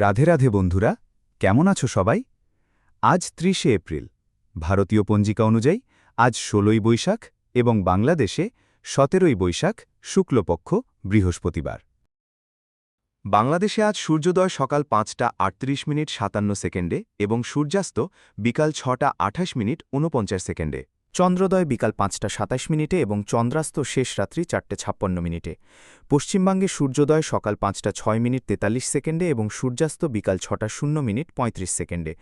রাধে রাধে বন্ধুরা, কেমন আছো সবাই? আজ ৩০শে এপ্রিল। ভারতীয় পঞ্জিকা অনুযায়ী আজ ১৬ই বৈশাখ এবং বাংলাদেশে ১৭ই বৈশাখ শুক্লপক্ষ বৃহস্পতিবার। বাংলাদেশে আজ সূর্যোদয় সকাল ৫টা ৩৮ মিনিট ৫৭ সেকেন্ডে এবং সূর্যাস্ত বিকাল ৬টা ২৮ মিনিট ৪৯ সেকেন্ডে। চন্দ্রোদয় বিকাল ৫টা ২৭ মিনিটে এবং চন্দ্রাস্ত শেষ রাত্রি ৪টে ৫৬ মিনিটে। পশ্চিমবঙ্গে সূর্যোদয় সকাল ৫টা ৬ মিনিট ৪৩ সেকেন্ডে এবং সূর্যাস্ত বিকাল ৬টা ০ মিনিট ৩৫ সেকেন্ডে।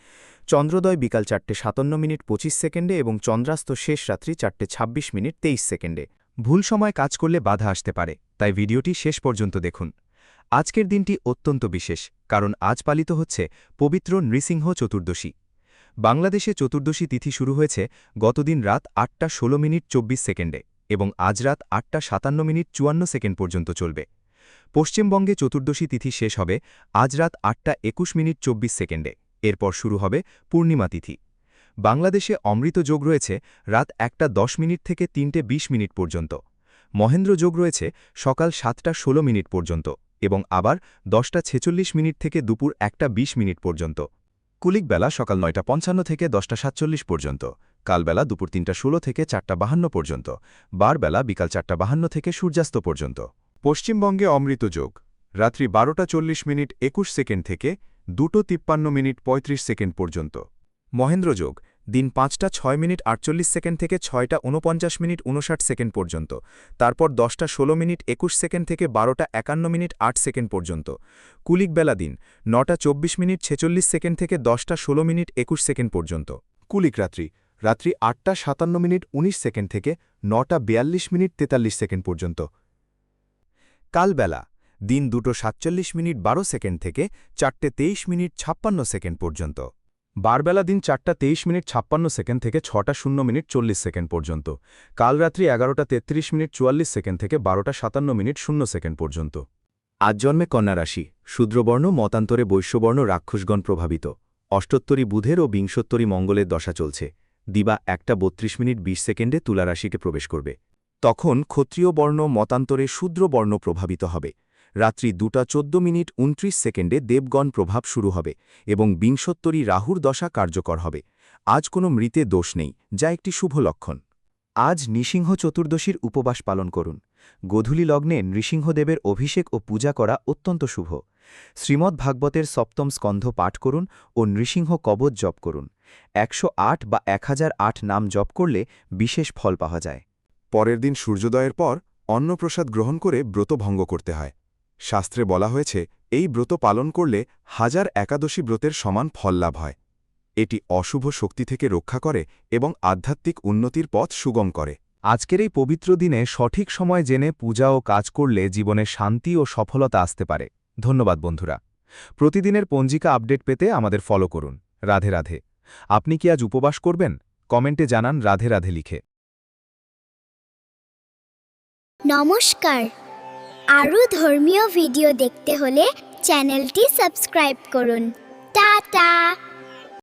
চন্দ্রোদয় বিকাল ৪টে ৫৭ মিনিট ২৫ সেকেন্ডে এবং চন্দ্রাস্ত শেষ রাত্রি ৪টে ২৬ মিনিট ২৩ সেকেন্ডে। ভুল সময় কাজ করলে বাধা আসতে পারে, তাই ভিডিওটি শেষ পর্যন্ত দেখুন। আজকের দিনটি অত্যন্ত বিশেষ, কারণ আজ পালিত হচ্ছে পবিত্র নৃসিংহ চতুর্দশী। বাংলাদেশে চতুর্দশী তিথি শুরু হয়েছে গতদিন রাত ৮টা ১৬ মিনিট ২৪ সেকেন্ডে এবং আজ রাত ৮টা ৫৭ মিনিট ৫৪ সেকেন্ড পর্যন্ত চলবে। পশ্চিমবঙ্গে চতুর্দশী তিথি শেষ হবে আজ রাত ৮টা ২১ মিনিট ২৪ সেকেন্ডে। এরপর শুরু হবে পূর্ণিমা তিথি। বাংলাদেশে অমৃত যোগ রয়েছে রাত ১টা ১০ মিনিট থেকে ৩টে ২০ মিনিট পর্যন্ত। মহেন্দ্র যোগ রয়েছে সকাল ৭টা ১৬ মিনিট পর্যন্ত এবং আবার ১০টা ৪৬ মিনিট থেকে দুপুর ১টা ২০ মিনিট পর্যন্ত। কুলিক বেলা সকাল ৯টা ৫৫ থেকে ১০টা ৪৭ পর্যন্ত। কালবেলা দুপুর ৩টা ১৬ থেকে ৪টা ৫২ পর্যন্ত। বারবেলা বিকাল ৪টা ৫২ থেকে সূর্যাস্ত পর্যন্ত। পশ্চিমবঙ্গে অমৃত যোগ রাত্রি ১২টা ৪০ মিনিট ২১ সেকেন্ড থেকে ২টো ৫৩ মিনিট ৩৫ সেকেন্ড পর্যন্ত। মহেন্দ্র যোগ দিন ৫টা ৬ মিনিট ৪৮ সেকেন্ড থেকে ৬টা ৪৯ মিনিট ৫৯ সেকেন্ড পর্যন্ত। তারপর ১০টা ১৬ মিনিট ২১ সেকেন্ড থেকে ১২টা ৫১ মিনিট ৮ সেকেন্ড পর্যন্ত। কুলিক বেলা দিন ৯টা ২৪ মিনিট ৪৬ সেকেন্ড থেকে 10টা ১৬ মিনিট ২১ সেকেন্ড পর্যন্ত। কুলিক রাত্রি ৮টা ৫৭ মিনিট ১৯ সেকেন্ড থেকে ৯টা ৪২ মিনিট ৪৩ সেকেন্ড পর্যন্ত। কালবেলা দিন ২টো ৪৭ মিনিট ১২ সেকেন্ড থেকে ৪টে ২৩ মিনিট ৫৬ সেকেন্ড পর্যন্ত। বারবেলা দিন ৪টা ২৩ মিনিট ৫৬ সেকেন্ড থেকে ৬টা ০ মিনিট ৪০ সেকেন্ড পর্যন্ত। কাল রাত্রি ১১টা ৩৩ মিনিট ৪৪ সেকেন্ড থেকে ১২টা ৫৭ মিনিট ০ সেকেন্ড পর্যন্ত। আজ জন্মে কন্যা রাশি, শূদ্রবর্ণ মতান্তরে বৈশ্যবর্ণ রাক্ষসগণ প্রভাবিত। অষ্টোত্তরী বুধের ও বিংশোত্তরী মঙ্গলের দশা চলছে। দিবা ১টা ৩২ মিনিট ২০ সেকেন্ডে তুলা রাশিকে প্রবেশ করবে। তখন ক্ষত্রিয় বর্ণ মতান্তরে শূদ্রবর্ণ প্রভাবিত হবে। রাত্রি ২টা ১৪ মিনিট ২৯ সেকেন্ডে দেবগণ প্রভাব শুরু হবে এবং বিংশোত্তরী রাহুর দশা কার্যকর হবে। আজ কোনো মৃতে দোষ নেই, যা একটি শুভ লক্ষণ। আজ নৃসিংহ চতুর্দশীর উপবাস পালন করুন। গোধূলি লগ্নে নৃসিংহদেবের অভিষেক ও পূজা করা অত্যন্ত শুভ। শ্রীমদ্ ভাগবতের সপ্তম স্কন্ধ পাঠ করুন ও নৃসিংহ কবচ জপ করুন। ১০৮ বা ১০০৮ নাম জপ করলে বিশেষ ফল পাওয়া যায়। পরের দিন সূর্যোদয়ের পর অন্নপ্রসাদ গ্রহণ করে ব্রত ভঙ্গ করতে হয়। শাস্ত্রে বলা হয়েছে এই ব্রত পালন করলে ১০০০ একাদশী ব্রতের সমান ফল লাভ হয়। এটি অশুভ শক্তি থেকে রক্ষা করে এবং আধ্যাত্মিক উন্নতির পথ সুগম করে। আজকের এই পবিত্র দিনে সঠিক সময় জেনে পূজা ও কাজ করলে জীবনে শান্তি ও সফলতা আসতে পারে। ধন্যবাদ বন্ধুরা। প্রতিদিনের পঞ্জিকা আপডেট পেতে আমাদের ফলো করুন। রাধে রাধে। আপনি কি আজ উপবাস করবেন? কমেন্টে জানান রাধে রাধে লিখে। নমস্কার, আরও ধর্মীয় ভিডিও দেখতে হলে চ্যানেলটি সাবস্ক্রাইব করুন। টাটা।